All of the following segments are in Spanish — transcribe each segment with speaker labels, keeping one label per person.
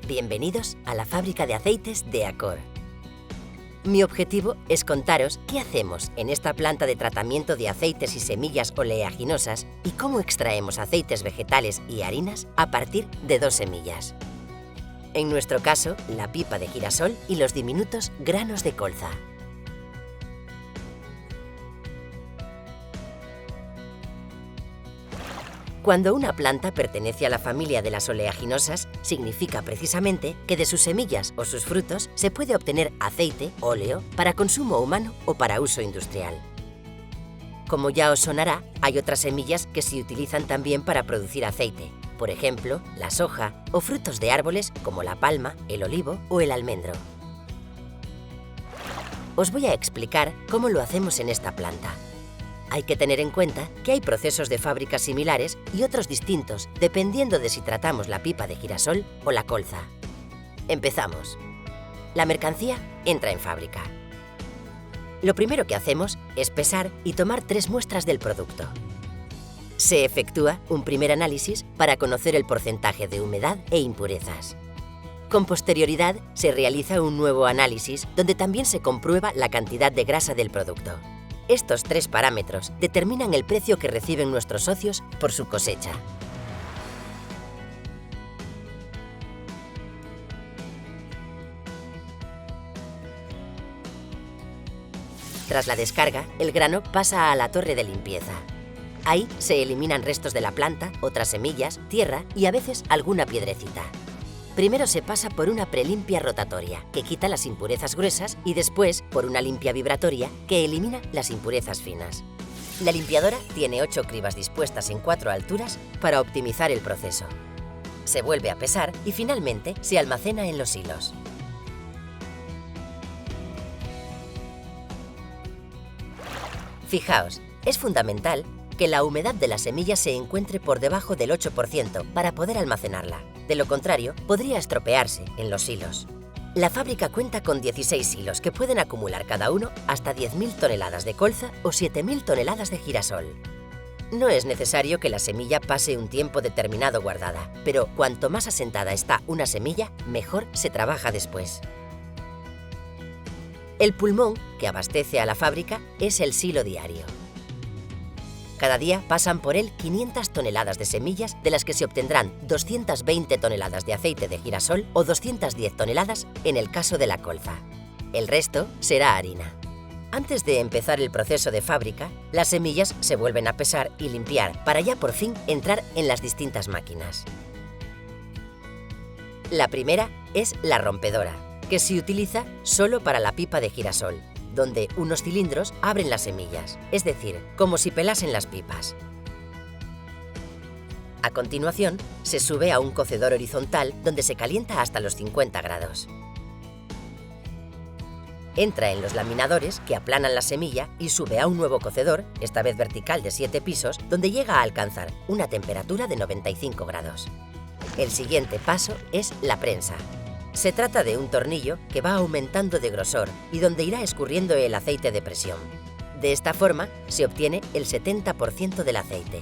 Speaker 1: Bienvenidos a la fábrica de aceites de Accor. Mi objetivo es contaros qué hacemos en esta planta de tratamiento de aceites y semillas oleaginosas y cómo extraemos aceites vegetales y harinas a partir de 2 semillas. En nuestro caso, la pipa de girasol y los diminutos granos de colza. Cuando una planta pertenece a la familia de las oleaginosas, significa precisamente que de sus semillas o sus frutos se puede obtener aceite, óleo, para consumo humano o para uso industrial. Como ya os sonará, hay otras semillas que se utilizan también para producir aceite, por ejemplo, la soja o frutos de árboles como la palma, el olivo o el almendro. Os voy a explicar cómo lo hacemos en esta planta. Hay que tener en cuenta que hay procesos de fábrica similares y otros distintos, dependiendo de si tratamos la pipa de girasol o la colza. Empezamos. La mercancía entra en fábrica. Lo primero que hacemos es pesar y tomar 3 muestras del producto. Se efectúa un primer análisis para conocer el porcentaje de humedad e impurezas. Con posterioridad, se realiza un nuevo análisis donde también se comprueba la cantidad de grasa del producto. Estos 3 parámetros determinan el precio que reciben nuestros socios por su cosecha. Tras la descarga, el grano pasa a la torre de limpieza. Ahí se eliminan restos de la planta, otras semillas, tierra y a veces alguna piedrecita. Primero se pasa por una prelimpia rotatoria, que quita las impurezas gruesas, y después por una limpia vibratoria, que elimina las impurezas finas. La limpiadora tiene 8 cribas dispuestas en 4 alturas para optimizar el proceso. Se vuelve a pesar y finalmente se almacena en los hilos. Fijaos, es fundamental que la humedad de la semilla se encuentre por debajo del 8% para poder almacenarla. De lo contrario, podría estropearse en los hilos. La fábrica cuenta con 16 hilos que pueden acumular cada uno hasta 10.000 toneladas de colza o 7.000 toneladas de girasol. No es necesario que la semilla pase un tiempo determinado guardada, pero cuanto más asentada está una semilla, mejor se trabaja después. El pulmón que abastece a la fábrica es el silo diario. Cada día pasan por él 500 toneladas de semillas, de las que se obtendrán 220 toneladas de aceite de girasol o 210 toneladas en el caso de la colza. El resto será harina. Antes de empezar el proceso de fábrica, las semillas se vuelven a pesar y limpiar para ya por fin entrar en las distintas máquinas. La primera es la rompedora, que se utiliza solo para la pipa de girasol, donde unos cilindros abren las semillas, es decir, como si pelasen las pipas. A continuación, se sube a un cocedor horizontal donde se calienta hasta los 50 grados. Entra en los laminadores que aplanan la semilla y sube a un nuevo cocedor, esta vez vertical de 7 pisos, donde llega a alcanzar una temperatura de 95 grados. El siguiente paso es la prensa. Se trata de un tornillo que va aumentando de grosor y donde irá escurriendo el aceite de presión. De esta forma se obtiene el 70% del aceite.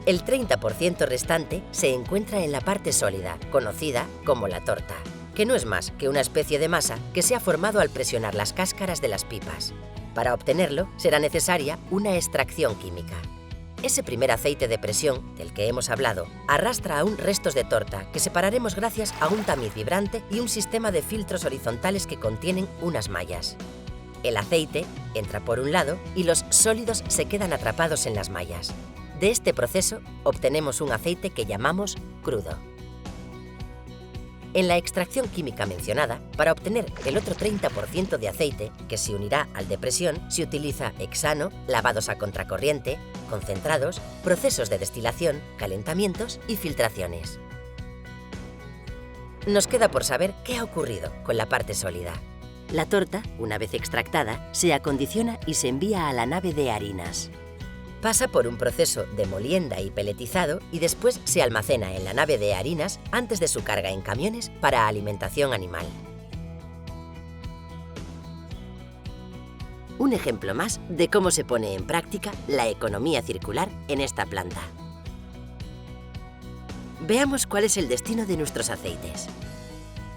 Speaker 1: El 30% restante se encuentra en la parte sólida, conocida como la torta, que no es más que una especie de masa que se ha formado al presionar las cáscaras de las pipas. Para obtenerlo será necesaria una extracción química. Ese primer aceite de presión, del que hemos hablado, arrastra aún restos de torta que separaremos gracias a un tamiz vibrante y un sistema de filtros horizontales que contienen unas mallas. El aceite entra por un lado y los sólidos se quedan atrapados en las mallas. De este proceso obtenemos un aceite que llamamos crudo. En la extracción química mencionada, para obtener el otro 30% de aceite, que se unirá al de presión, se utiliza hexano, lavados a contracorriente, concentrados, procesos de destilación, calentamientos y filtraciones. Nos queda por saber qué ha ocurrido con la parte sólida. La torta, una vez extractada, se acondiciona y se envía a la nave de harinas. Pasa por un proceso de molienda y peletizado y después se almacena en la nave de harinas antes de su carga en camiones para alimentación animal. Un ejemplo más de cómo se pone en práctica la economía circular en esta planta. Veamos cuál es el destino de nuestros aceites.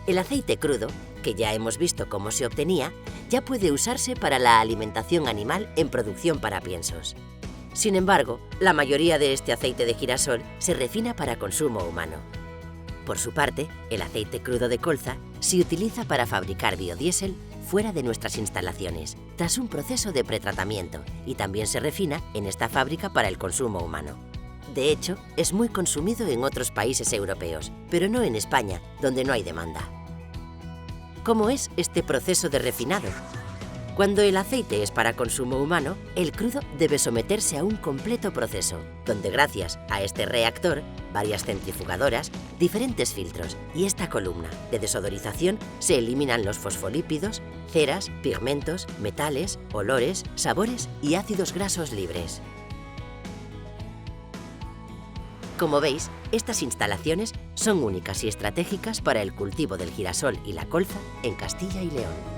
Speaker 1: El aceite crudo, que ya hemos visto cómo se obtenía, ya puede usarse para la alimentación animal en producción para piensos. Sin embargo, la mayoría de este aceite de girasol se refina para consumo humano. Por su parte, el aceite crudo de colza se utiliza para fabricar biodiesel fuera de nuestras instalaciones, tras un proceso de pretratamiento, y también se refina en esta fábrica para el consumo humano. De hecho, es muy consumido en otros países europeos, pero no en España, donde no hay demanda. ¿Cómo es este proceso de refinado? Cuando el aceite es para consumo humano, el crudo debe someterse a un completo proceso, donde gracias a este reactor, varias centrifugadoras, diferentes filtros y esta columna de desodorización se eliminan los fosfolípidos, ceras, pigmentos, metales, olores, sabores y ácidos grasos libres. Como veis, estas instalaciones son únicas y estratégicas para el cultivo del girasol y la colza en Castilla y León.